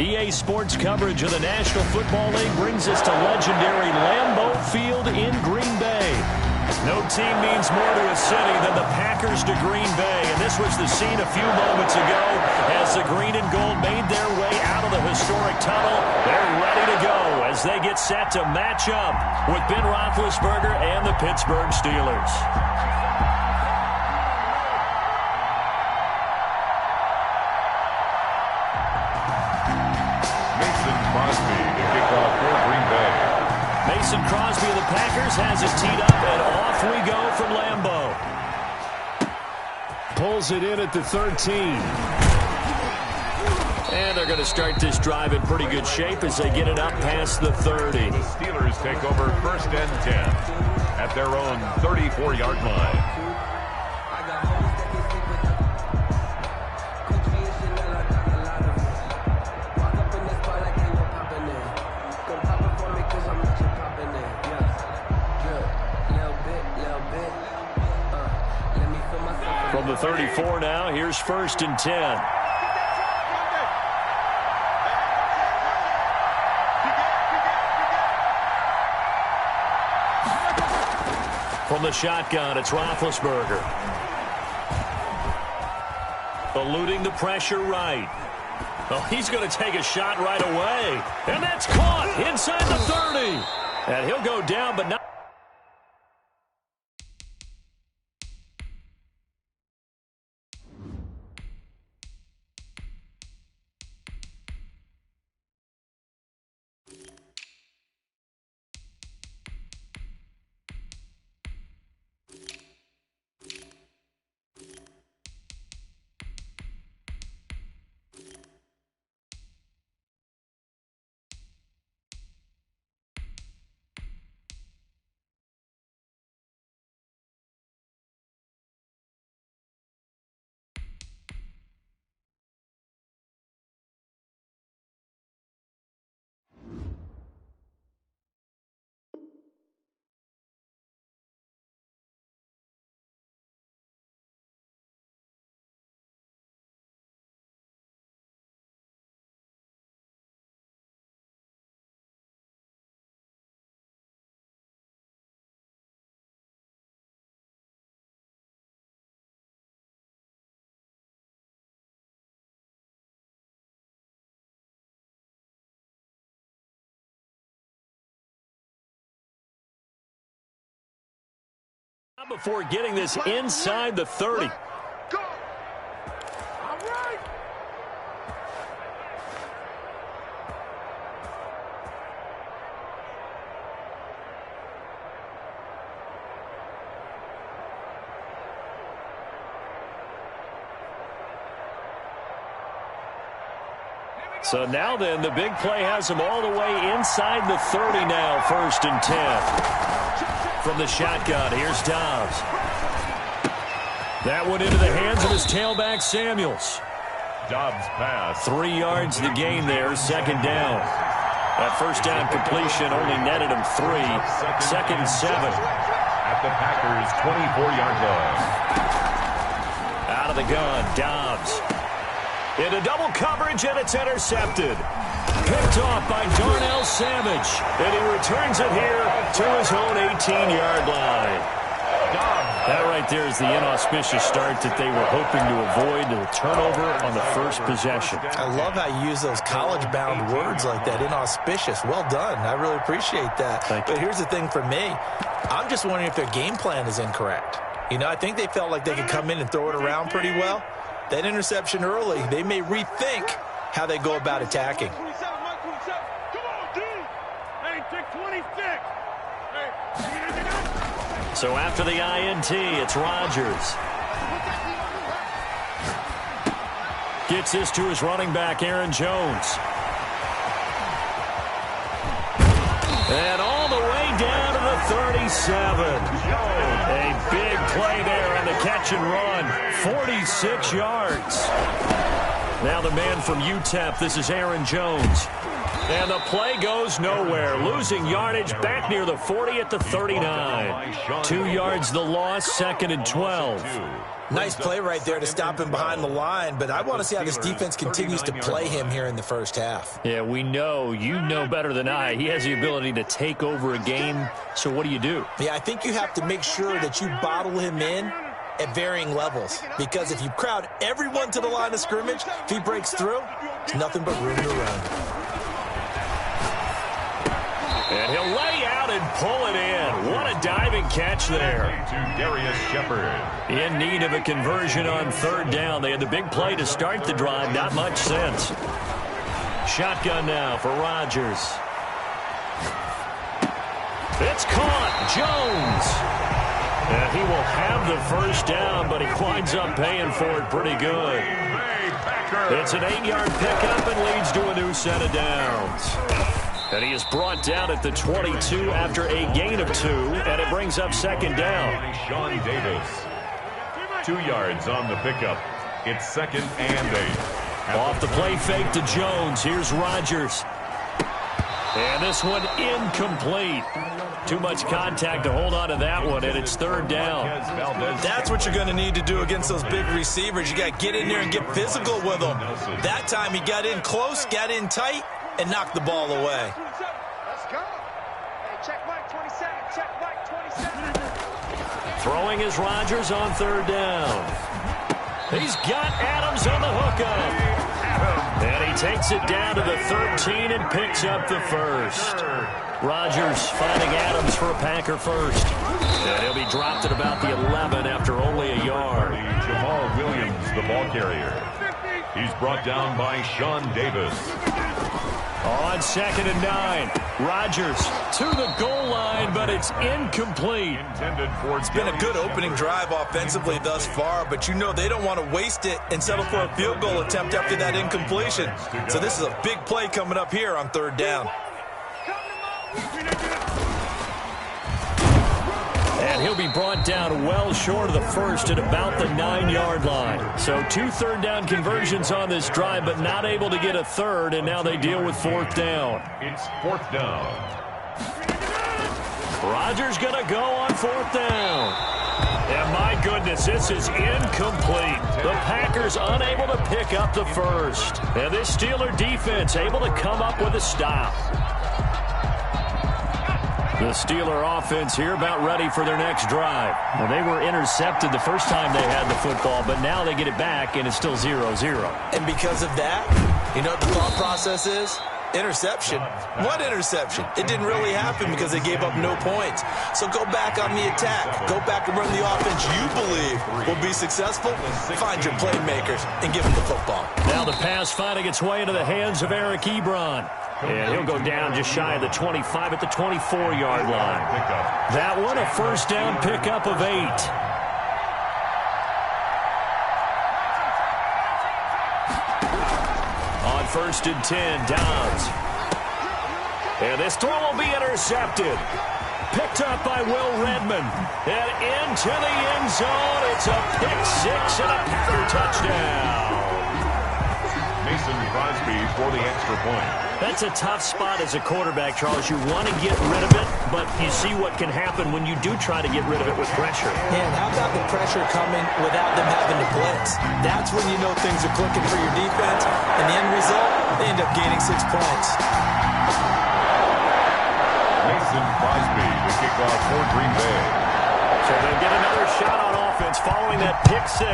EA Sports coverage of the National Football League brings us to legendary Lambeau Field in Green Bay. No team means more to a city than the Packers to Green Bay, and this was the scene a few moments ago as the green and gold made their way out of the historic tunnel. They're ready to go as they get set to match up with Ben Roethlisberger and the Pittsburgh Steelers. Mason Crosby of the Packers has it teed up, and off we go from Lambeau. Pulls it in at the 13. And they're going to start this drive in pretty good shape as they get it up past the 30. The Steelers take over 1st and 10 at their own 34-yard line. From the 34 now, here's 1st and 10. From the shotgun, it's Roethlisberger. Eluding the pressure right. Oh, he's going to take a shot right away. And that's caught inside the 30. And he'll go down, but not. Before getting this inside the 30. Go. All right. So now then, the big play has him all the way inside the 30 now, 1st and 10. From the shotgun, here's Dobbs. That one into the hands of his tailback, Samuels. Dobbs pass. 3 yards the gain there, 2nd down. That 1st down completion only netted him 3. 2nd and 7. At the Packers' 24-yard line. Out of the gun, Dobbs. Into double coverage, and it's intercepted. Picked off by Darnell Savage. And he returns it here to his own 18-yard line. That right there is the inauspicious start that they were hoping to avoid, the turnover on the 1st possession. I love how you use those college-bound words like that, inauspicious. Well done. I really appreciate that. But here's the thing for me. I'm just wondering if their game plan is incorrect. You know, I think they felt like they could come in and throw it around pretty well. That interception early, they may rethink how they go about attacking. So after the INT, it's Rodgers. Gets this to his running back, Aaron Jones. And all the way down to the 37. A big play there on the catch and run. 46 yards. Now the man from UTEP, this is Aaron Jones. And the play goes nowhere. Losing yardage back near the 40 at the 39. 2 yards the loss, 2nd and 12. Nice play right there to stop him behind the line, but I want to see how this defense continues to play him here in the first half. Yeah, we know. You know better than I. He has the ability to take over a game, so what do? Yeah, I think you have to make sure that you bottle him in at varying levels, because if you crowd everyone to the line of scrimmage, if he breaks through, there's nothing but room to run. And he'll lay out and pull it in. What a diving catch there. To Darius Shepard. In need of a conversion on 3rd down. They had the big play to start the drive. Not much sense. Shotgun now for Rodgers. It's caught. Jones. And he will have the first down, but he winds up paying for it pretty good. It's an 8-yard pickup and leads to a new set of downs. And he is brought down at the 22 after a gain of 2, and it brings up 2nd down. Sean Davis. 2 yards on the pickup. It's 2nd and 8. Off the play fake to Jones. Here's Rodgers. And this one incomplete. Too much contact to hold on to that one, and it's 3rd down. That's what you're going to need to do against those big receivers. You got to get in there and get physical with them. That time he got in close, got in tight, and knocked the ball away. Let's go. Hey, check Mike 27. Check Mike 27. Throwing is Rodgers on 3rd down. He's got Adams on the hookup. And he takes it down to the 13 and picks up the first. Rodgers finding Adams for a Packer first. And he'll be dropped at about the 11 after only a yard. Jamal Williams, the ball carrier. He's brought down by Sean Davis. On 2nd and 9, Rodgers to the goal line, but it's incomplete. It's been a good opening drive offensively thus far, but you know they don't want to waste it and settle for a field goal attempt after that incompletion. So this is a big play coming up here on 3rd down. And he'll be brought down well short of the first at about the 9-yard line. So 2 3rd down conversions on this drive, but not able to get a 3rd, and now they deal with 4th down. It's 4th down. Rodgers going to go on 4th down. And my goodness, this is incomplete. The Packers unable to pick up the first. And this Steeler defense able to come up with a stop. The Steeler offense here about ready for their next drive. Well, they were intercepted the first time they had the football, but now they get it back, and it's still 0-0. And because of that, you know what the thought process is? Interception. What interception? It didn't really happen because they gave up no points. So go back on the attack. Go back and run the offense you believe will be successful. Find your playmakers and give them the football. Now the pass finding its way into the hands of Eric Ebron. And he'll go down just shy of the 25 at the 24-yard line. That one a first down pickup of 8. On 1st and 10, Downs. And this throw will be intercepted. Picked up by Will Redmond. And into the end zone. It's a pick 6 and a Packer touchdown. Mason Crosby for the extra point. That's a tough spot as a quarterback, Charles. You want to get rid of it, but you see what can happen when you do try to get rid of it with pressure. And how about the pressure coming without them having to blitz? That's when you know things are clicking for your defense, and the end result, they end up gaining 6 points. Mason Crosby, the kickoff for Green Bay. So they'll get another shot on offense following that pick 6,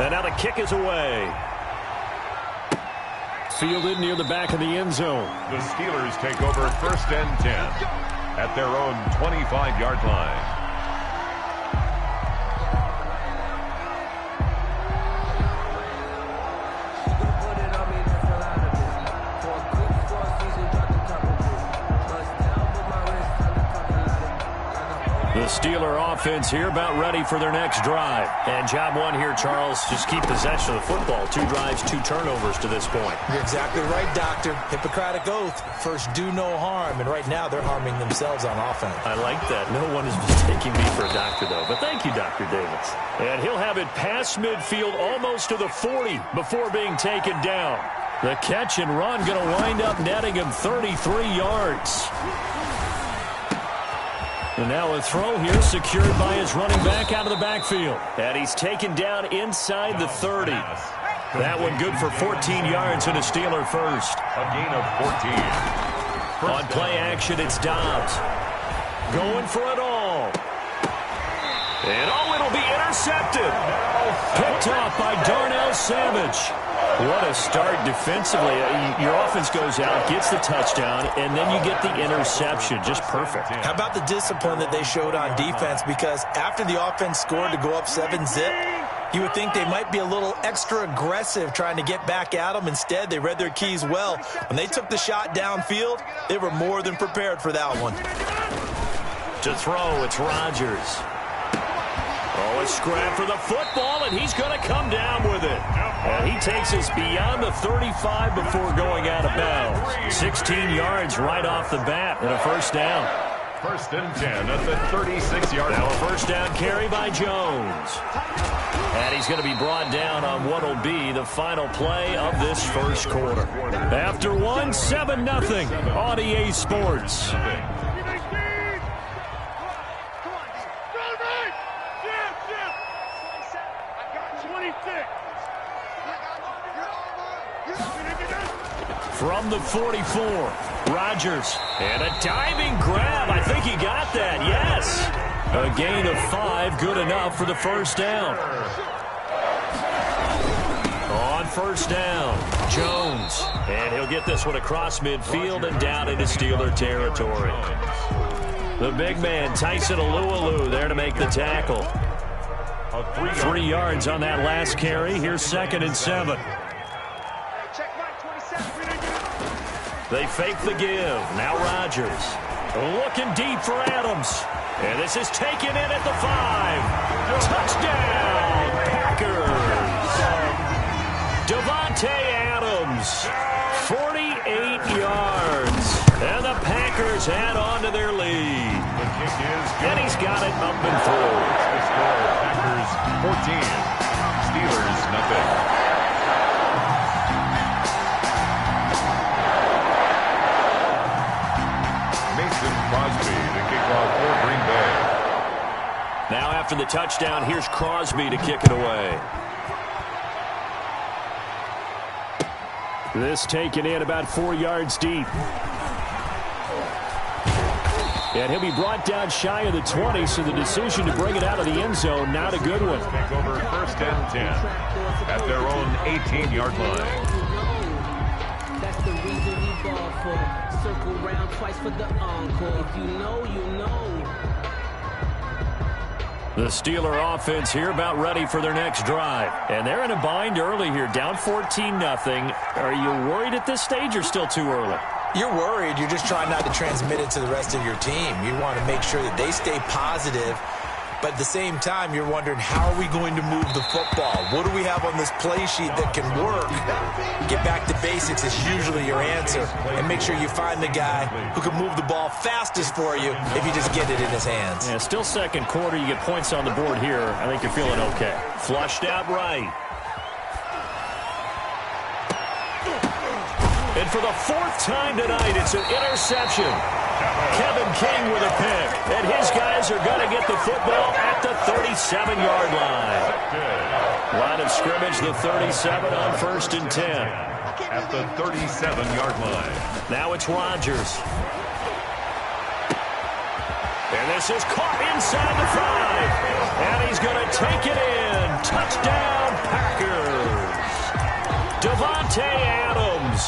and now the kick is away. Fielded near the back of the end zone. The Steelers take over 1st and 10 at their own 25-yard line. The Steeler offense here about ready for their next drive. And job one here, Charles, just keep possession of the football. 2 drives, 2 turnovers to this point. You're exactly right, Doctor. Hippocratic oath. First, do no harm. And right now, they're harming themselves on offense. I like that. No one is mistaking me for a doctor, though. But thank you, Dr. Davis. And he'll have it past midfield almost to the 40 before being taken down. The catch and run going to wind up netting him 33 yards. And now a throw here secured by his running back out of the backfield. And he's taken down inside the 30. That one good for 14 yards and a Steeler first. A gain of 14. On play action, it's Dobbs. Going for it all. And it'll be intercepted. Picked off by Darnell Savage. What a start defensively. Your offense goes out, gets the touchdown, and then you get the interception. Just perfect. How about the discipline that they showed on defense? Because after the offense scored to go up 7-zip, you would think they might be a little extra aggressive trying to get back at them. Instead, they read their keys well. When they took the shot downfield, they were more than prepared for that one. To throw, it's Rodgers. Oh, a scrap for the football, and he's going to come down with it. And he takes us beyond the 35 before going out of bounds. 16 yards right off the bat and a first down. First and 10 at the 36-yard line. Now a first down carry by Jones. And he's going to be brought down on what will be the final play of this first quarter. After one, 7-0 on EA Sports. From the 44, Rodgers. And a diving grab. I think he got that, yes. A gain of 5, good enough for the first down. On first down, Jones. And he'll get this one across midfield and down into Steeler territory. The big man, Tyson Alualu, there to make the tackle. 3 yards on that last carry. Here's 2nd and 7. They fake the give. Now Rodgers. Looking deep for Adams. And this is taken in at the 5. Touchdown, Packers. Davante Adams. 48 yards. And the Packers add on to their lead. The kick is good. And he's got it up and through. The score, Packers 14. Steelers nothing. Crosby, the kickoff for Green Bay. Now after the touchdown, here's Crosby to kick it away. This taken in about 4 yards deep. And he'll be brought down shy of the 20, so the decision to bring it out of the end zone, not a good one. Take over first and 10 at their own 18-yard line. That's the reason we ball for. Circle round twice for the encore. If you know, you know. The Steeler offense here about ready for their next drive. And they're in a bind early here, down 14-0. Are you worried at this stage or still too early? You're worried. You're just trying not to transmit it to the rest of your team. You want to make sure that they stay positive. But at the same time, you're wondering, how are we going to move the football? What do we have on this play sheet that can work? Get back to basics is usually your answer. And make sure you find the guy who can move the ball fastest for you if you just get it in his hands. Yeah, still second quarter. You get points on the board here. I think you're feeling okay. Flushed out right. And for the 4th time tonight, it's an interception. Kevin King with a pick. And his guys are going to get the football at the 37-yard line. Line of scrimmage, the 37 on 1st and 10. At the 37-yard line. Now it's Rodgers. And this is caught inside the 5. And he's going to take it in. Touchdown, Packers. Davante Adams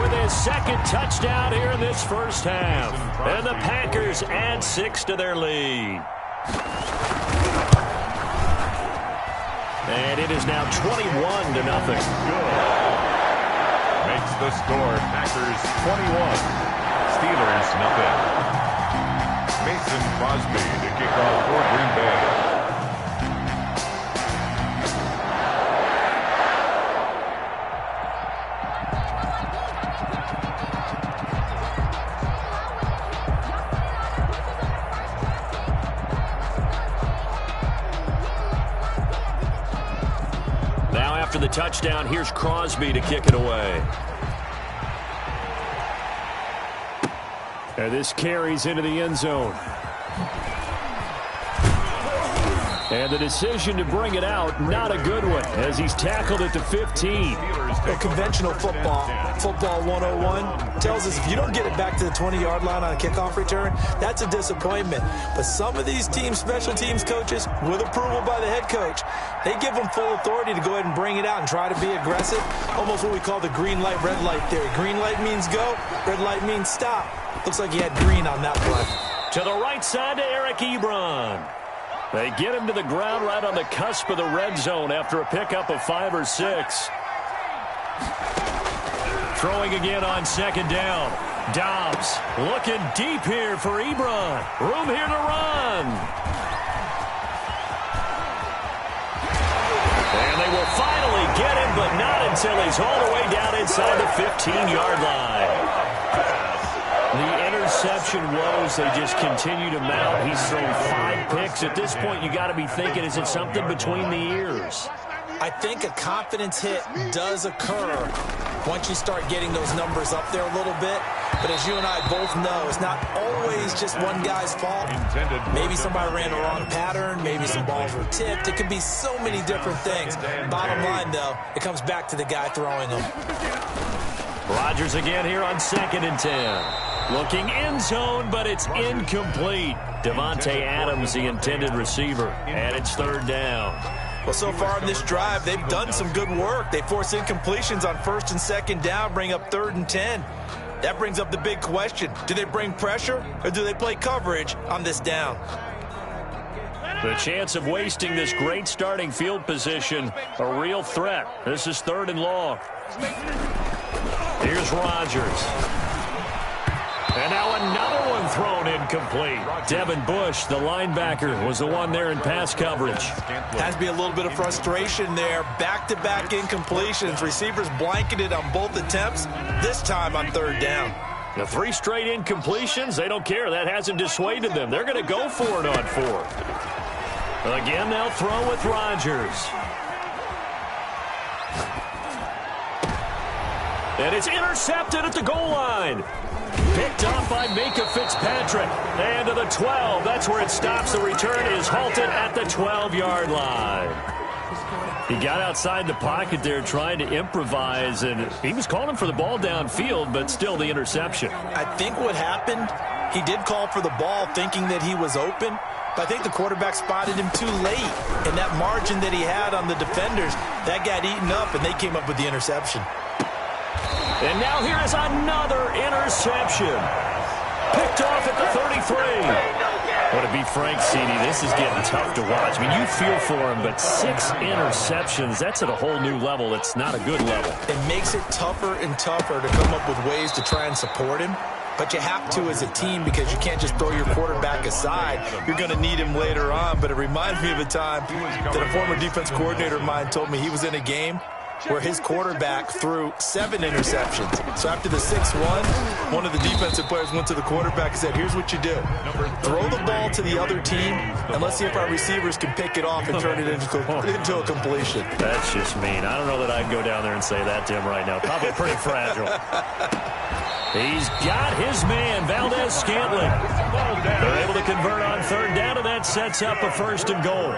with his 2nd touchdown here in this first half. And the Packers add 6 to their lead. And it is now 21-0. Makes the score Packers 21. Steelers nothing. Mason Crosby to kick off for Green Bay. After the touchdown, here's Crosby to kick it away. And this carries into the end zone. And the decision to bring it out, not a good one, as he's tackled at the 15. Well, conventional football 101, tells us if you don't get it back to the 20-yard line on a kickoff return, that's a disappointment. But some of these teams, special teams coaches, with approval by the head coach, they give them full authority to go ahead and bring it out and try to be aggressive. Almost what we call the green light, red light theory. Green light means go, red light means stop. Looks like he had green on that play. To the right side to Eric Ebron. They get him to the ground right on the cusp of the red zone after a pickup of 5 or 6. Throwing again on second down. Dobbs looking deep here for Ebron. Room here to run. And they will finally get him, but not until he's all the way down inside the 15-yard line. The interception woes, they just continue to mount. He's thrown 5 picks. At this point, you got to be thinking, is it something between the ears? I think a confidence hit does occur once you start getting those numbers up there a little bit. But as you and I both know, it's not always just one guy's fault. Maybe somebody ran the wrong pattern. Maybe some balls were tipped. It could be so many different things. Bottom line, though, it comes back to the guy throwing them. Rodgers again here on 2nd and 10. Looking end zone, but it's incomplete. Devontae Adams, the intended receiver, and it's 3rd down. Well, so far in this drive, they've done some good work. They force incompletions on 1st and 2nd down, bring up 3rd and 10. That brings up the big question. Do they bring pressure, or do they play coverage on this down? The chance of wasting this great starting field position, a real threat. This is 3rd and long. Here's Rodgers. And now another one thrown incomplete. Devin Bush, the linebacker, was the one there in pass coverage. Has to be a little bit of frustration there. Back-to-back incompletions. Receivers blanketed on both attempts, this time on 3rd down. The 3 straight incompletions, they don't care. That hasn't dissuaded them. They're going to go for it on 4th. Again, they'll throw with Rodgers. And it's intercepted at the goal line. Picked off by Micah Fitzpatrick. And to the 12. That's where it stops. The return is halted at the 12-yard line. He got outside the pocket there trying to improvise, and he was calling for the ball downfield, but still the interception. I think what happened, he did call for the ball thinking that he was open, but I think the quarterback spotted him too late. And that margin that he had on the defenders, that got eaten up, and they came up with the interception. And now here is another interception. Picked off at the 33. Well, to be frank, CD, this is getting tough to watch. I mean, you feel for him, but 6 interceptions, that's at a whole new level. It's not a good level. It makes it tougher and tougher to come up with ways to try and support him. But you have to as a team because you can't just throw your quarterback aside. You're going to need him later on. But it reminds me of a time that a former defense coordinator of mine told me he was in a game where his quarterback threw 7 interceptions. So after the 6-1, one of the defensive players went to the quarterback and said, here's what you do. Throw the ball to the other team, and let's see if our receivers can pick it off and turn it into a completion. That's just mean. I don't know that I'd go down there and say that to him right now. Probably pretty fragile. He's got his man, Valdez-Scantling. They're able to convert on 3rd down, and that sets up a 1st and goal.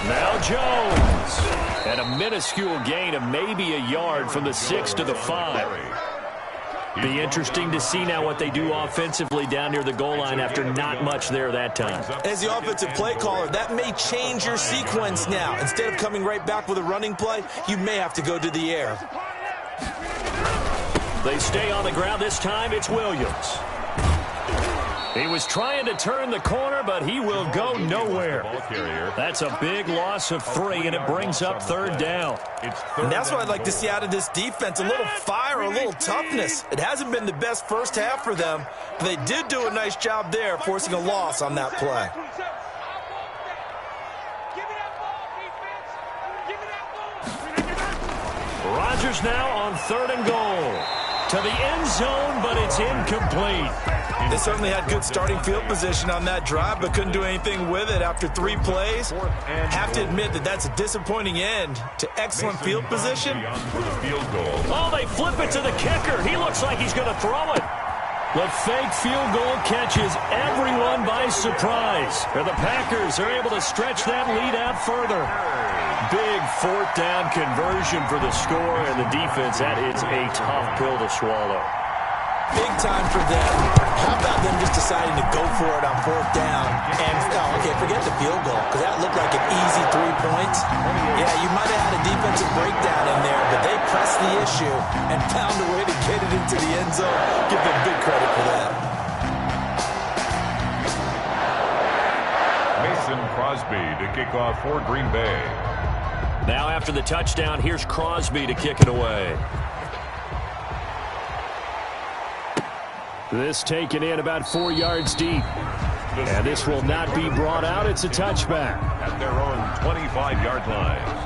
Now Jones. And a minuscule gain of maybe a yard from the 6 to the 5. Be interesting to see now what they do offensively down near the goal line after not much there that time. As the offensive play caller, that may change your sequence now. Instead of coming right back with a running play, you may have to go to the air. They stay on the ground. This time it's Williams. He was trying to turn the corner, but he will go nowhere. That's a big loss of 3, and it brings up 3rd down. And that's what I'd like to see out of this defense, a little fire, a little toughness. It hasn't been the best first half for them, but they did do a nice job there, forcing a loss on that play. Rodgers now on 3rd and goal. to the end zone, but it's incomplete. They certainly had good starting field position on that drive, but couldn't do anything with it after 3 plays. Have to admit that that's a disappointing end to excellent field position. Oh, they flip it to the kicker. He looks like he's going to throw it. The fake field goal catches everyone by surprise. And the Packers are able to stretch that lead out further. Big 4th down conversion for the score, and the defense, that is a tough pill to swallow. Big time for them. How about them just deciding to go for it on 4th down? And, okay, forget the field goal, because that looked like an easy 3 points. Yeah, you might have had a defensive breakdown in there, but they pressed the issue and found a way to get it into the end zone. Give them big credit for that. Mason Crosby to kick off for Green Bay. Now after the touchdown, here's Crosby to kick it away. This taken in about 4 yards deep. And this will not be brought out. It's a touchback. At their own 25-yard line.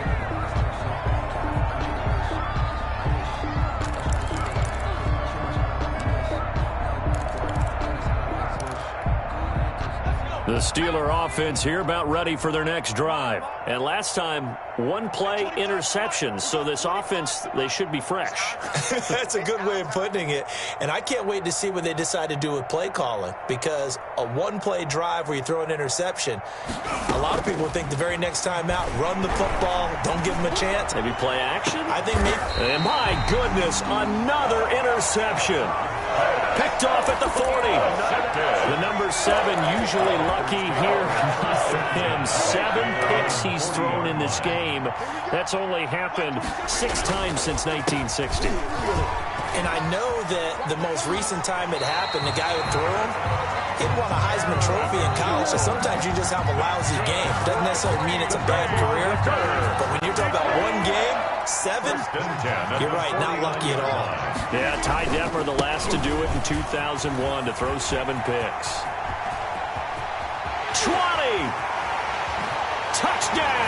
The Steeler offense here about ready for their next drive. And last time, 1-play interception. So this offense, they should be fresh. That's a good way of putting it. And I can't wait to see what they decide to do with play calling, because a 1-play drive where you throw an interception, a lot of people think the very next time out, run the football, don't give them a chance. Maybe play action? I think maybe. And my goodness, another interception. Picked off at the 40. The number 7 usually lucky here. Not for him. 7 picks he's thrown in this game. That's only happened 6 times since 1960. And I know that the most recent time it happened, the guy who threw him, he won a Heisman Trophy in college. So sometimes you just have a lousy game. Doesn't necessarily mean it's a bad career. But when you're talking about 1 game, 7, you're right, not lucky at all. Yeah, Ty Detmer, the last to do it in 2001, to throw 7 picks. 20! Touchdown!